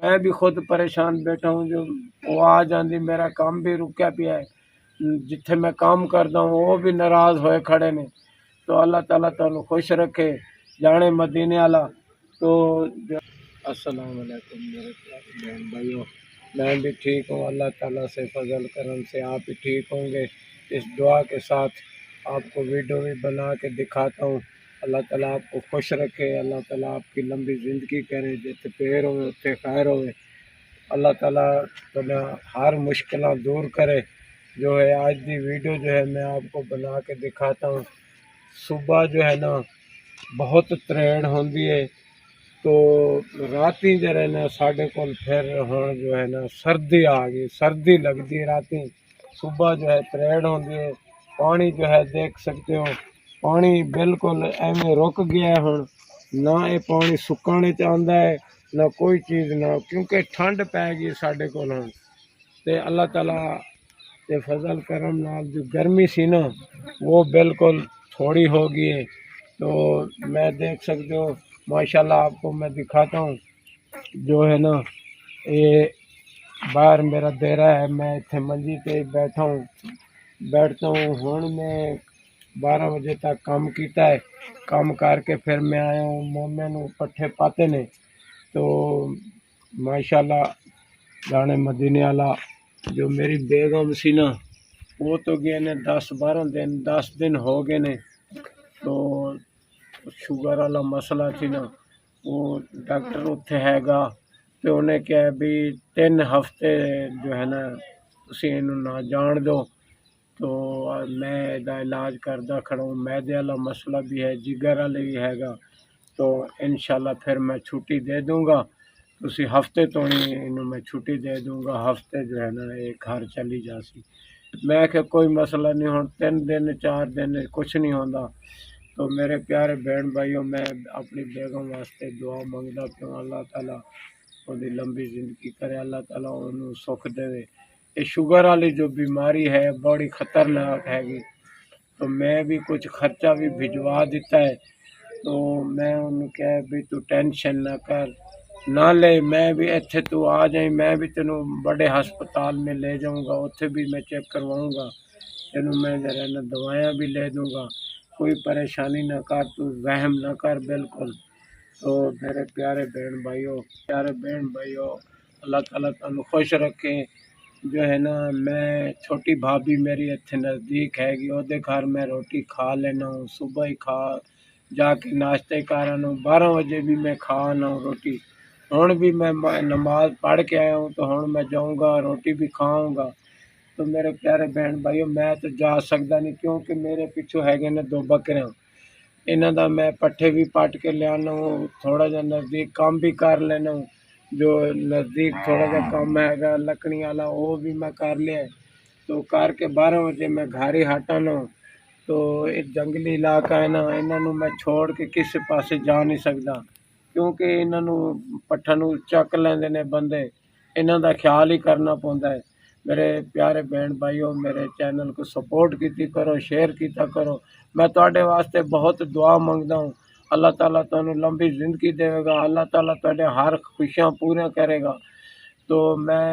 میں بھی خود پریشان بیٹھا ہوں، جو وہ آ جاندی میرا کام بھی رکیا پیا ہے، جتھے میں کام کرتا ہوں وہ بھی ناراض ہوئے کھڑے نے۔ تو اللہ تعالیٰ تعالیٰ خوش رکھے، جانے مدینے والا۔ تو السلام علیکم میرے پیارے بہن بھائیوں، میں بھی ٹھیک ہوں، اللہ تعالیٰ سے فضل کرم سے آپ بھی ٹھیک ہوں گے۔ اس دعا کے ساتھ آپ کو ویڈیو بھی بنا کے دکھاتا ہوں۔ اللہ تعالیٰ آپ کو خوش رکھے، اللہ تعالیٰ آپ کی لمبی زندگی کرے، جتنے پیر ہوئے اتنے خیر ہوئے۔ اللہ تعالیٰ تعالیٰ ہر مشکلات دور کرے۔ جو ہے آج دی ویڈیو جو ہے میں آپ کو بنا کے دکھاتا ہوں۔ صبح جو ہے نا بہت تریڑ ہوندی ہے، تو راتی جو ہے نا ساڈے کول پھر ہاں جو ہے نا سردی آ گئی، سردی لگتی ہے راتی۔ صبح جو ہے تریڑ ہوندی ہے، پانی جو ہے دیکھ سکتے ہو، پانی بالکل ایویں رک گیا ہے ہن، نہ یہ پانی سکانے چاہتا ہے نہ کوئی چیز، نہ کیونکہ ٹھنڈ پی گئی ساڈے کول ہن۔ تے اللہ تعالیٰ تے فضل کرم نال جو گرمی سی نا وہ بالکل تھوڑی ہو گئی ہے۔ تو میں دیکھ سکتے ہو ماشاءاللہ، آپ کو میں دکھاتا ہوں، جو ہے نا یہ باہر میرا دیرا ہے، میں اتنے منجی پہ بیٹھتا ہوں۔ ہن میں 12 بجے تک کام کیتا ہے، کام کر کے پھر میں آیا ہوں، مومے نو پٹھے پاتے نے۔ تو ماشاءاللہ جانے مدینے والا، جو میری بیگم سی نا وہ تو گئے نے 10 دن ہو گئے نے۔ تو شوگر والا مسئلہ تھی نا، وہ ڈاکٹر اتنے ہے گا، تو انہیں کہا بھی 3 ہفتے جو ہے نا تسی اینوں نہ جان دو۔ تو میں دا علاج کردا کھڑا ہوں، میدے والا مسئلہ بھی ہے، جگر والے بھی ہے گا۔ تو انشاءاللہ پھر میں چھٹی دے دوں گا، تسی ہفتے تو نہیں انہوں میں چھٹی دے دوں گا، ہفتے جو ہے نا ایک گھر چلی جاسی۔ میں کہ کوئی مسئلہ نہیں، ہوں 3 دن 4 دن کچھ نہیں ہوندا۔ تو میرے پیارے بہن بھائیوں، میں اپنی بیگم واسطے دعا منگدا پیوں، اللہ تعالیٰ اُہدی لمبی زندگی کرے، اللہ تعالیٰ انہوں سکھ دے۔ یہ شوگر والی جو بیماری ہے بڑی خطرناک ہے گی، تو میں بھی کچھ خرچہ بھی بھجوا دیتا ہے۔ تو میں انہوں کہا بھی تو ٹینشن نہ کر، نہ لے، میں بھی ایتھے تو آ جائیں، میں بھی تینوں بڑے ہسپتال میں لے جاؤں گا، اتھے بھی میں چیک کرواؤں گا، تینوں میں ذرا دوائیاں بھی لے دوں گا، کوئی پریشانی نہ کر، تو وہم نہ کر بالکل۔ تو میرے پیارے بہن بھائیوں، اللہ تعالیٰ تمہیں خوش رکھے۔ جو ہے نا میں چھوٹی بھابھی میری اتنے نزدیک ہے گی، وہ گھر میں روٹی کھا لینا ہوں، صبح ہی کھا جا کے ناشتے کر آنا ہوں، 12 بجے بھی میں کھا آنا ہوں روٹی۔ ہن بھی میں نماز پڑھ کے آیا ہوں، تو ہن میں جاؤں گا روٹی بھی کھاؤں گا۔ تو میرے پیارے بہن بھائیوں، میں تو جا سکتا نہیں، کیونکہ میرے پیچھے ہے گے نے 2 بکریاں، انہاں دا میں پٹھے بھی پٹ کے لے آنا ہوں، تھوڑا جا نزدیک کام بھی کر لینا ہوں، جو نزدیک تھوڑا جا کام ہے گا لکڑی والا وہ بھی میں کر لیا ہے۔ تو کر کے 12 بجے میں گھر ہی ہٹ آنا ہوں۔ تو ایک جنگلی علاقہ ہے نا، انہوں میں چھوڑ کے کسی پاسے جا نہیں سکتا، کیونکہ انہوں پٹھا نو چک لیندے نے بندے، انہاں دا خیال ہی کرنا پوندا ہے۔ میرے پیارے بہن بھائیوں، میرے چینل کو سپورٹ کیتی کرو، شیئر کیتا کرو۔ میں تواڈے واسطے بہت دعا منگدا ہوں، اللہ تعالیٰ تانوں لمبی زندگی دے گا، اللہ تعالیٰ تواڈے ہر خوشیاں پوریاں کرے گا۔ تو میں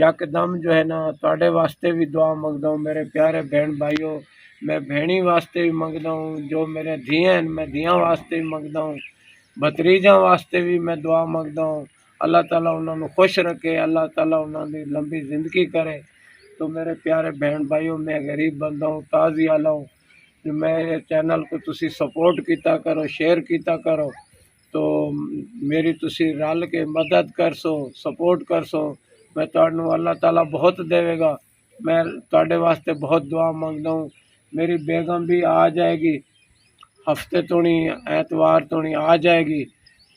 یکدم جو ہے نا تواڈے واسطے بھی دعا منگدا ہوں، میرے پیارے بہن بھائیوں، میں بہنی واسطے بھی منگدا ہوں، جو میرے دھیاں ہیں میں دھیاں واسطے بھی منگدا ہوں، بھتریجاں واسطے بھی میں دعا منگدا ہوں، اللہ تعالیٰ انہوں نے خوش رکھے، اللہ تعالیٰ انہوں نے لمبی زندگی کرے۔ تو میرے پیارے بہن بھائیوں، میں غریب بندہ ہوں، تازی والا ہوں، جو میرے چینل کو تسی سپورٹ کیتا کرو، شیئر کیتا کرو، تو میری تسی رل کے مدد کر سو، سپورٹ کر سو، میں تانوں اللہ تعالیٰ بہت دے گا۔ میں تواڈے واسطے بہت دعا منگدا ہوں۔ میری بیگم بھی آ جائے گی ہفتے تو نہیں، ایتوار تو نہیں آ جائے گی،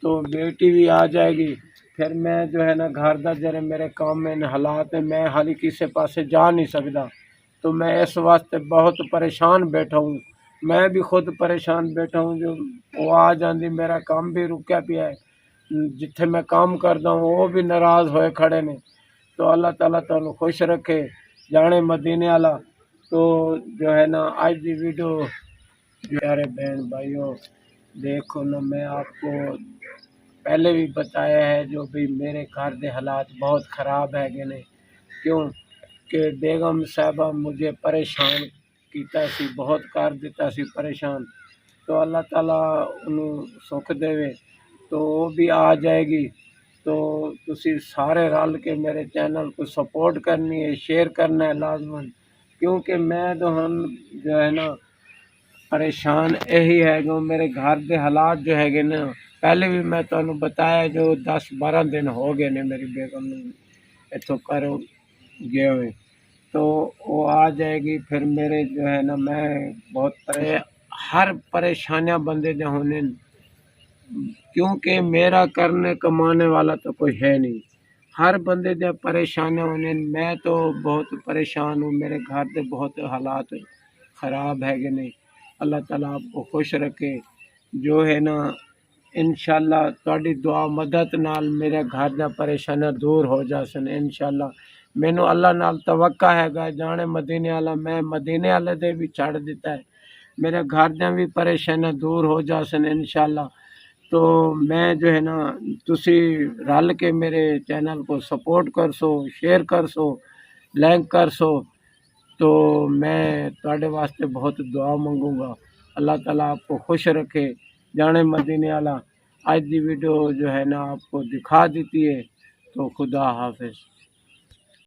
تو بیٹی بھی آ جائے گی، پھر میں جو ہے نا گھر دا جڑے میرے کام میں حالات ہیں، میں حالی کسی پاسے جا نہیں سکتا، تو میں اس واسطے بہت پریشان بیٹھا ہوں، میں بھی خود پریشان بیٹھا ہوں، جو وہ آ جاندی میرا کام بھی رکیا پیا ہے، جتھے میں کام کرتا ہوں وہ بھی ناراض ہوئے کھڑے نے۔ تو اللہ تعالیٰ تعالیٰ خوش رکھے، جانے مدینے والا۔ تو جو ہے نا آج دی ویڈیو، پیارے بہن بھائیوں، دیکھو نا میں آپ کو پہلے بھی بتایا ہے جو بھی میرے گھر دے حالات بہت خراب ہے گے نے، کیوں کہ بیگم صاحبہ مجھے پریشان کیتا سی، بہت کر دیتا سی پریشان، تو اللہ تعالیٰ انہوں سکھ دے تو وہ بھی آ جائے گی۔ تو تسی سارے رل کے میرے چینل کو سپورٹ کرنی ہے، شیئر کرنا ہے لازماً، کیونکہ میں تو ہن جو ہے نا پریشان یہی ہے جو میرے گھر دے حالات جو ہے گے نا، پہلے بھی میں تمہیں بتایا جو 10-12 دن ہو گئے نے میری بیگم نے اتوں کر گئے ہوئے، تو وہ آ جائے گی پھر میرے جو ہے نا میں بہت ہر پریشانیاں بندے دے ہونے، کیونکہ میرا کرنے کمانے والا تو کوئی ہے نہیں، ہر بندے دے پریشانیاں ہونے، میں تو بہت پریشان ہوں، میرے گھر دے بہت حالات خراب ہے کہ نہیں۔ اللہ تعالیٰ آپ کو خوش رکھے، جو ہے نا انشاءاللہ تہاڈی دعا مدد نال میرے گھر دے پریشانیاں دور ہو جاسن انشاءاللہ۔ مینوں اللہ نال توقع ہے گا، جانے مدینے والا میں مدینے والے دے بھی چھڑ دیتا ہے، میرے گھر دے بھی پریشانیاں دور ہو جاسن انشاءاللہ۔ تو میں جو ہے نا تسی رل کے میرے چینل کو سپورٹ کر سو، شیئر کر سو، لائک کر سو، تو میں تواڈے واسطے بہت دعا منگوں گا۔ اللہ تعالیٰ آپ کو خوش رکھے، جانے مدینے والا۔ آج دی ویڈیو جو ہے نا آپ کو دکھا دیتی ہے، تو خدا حافظ۔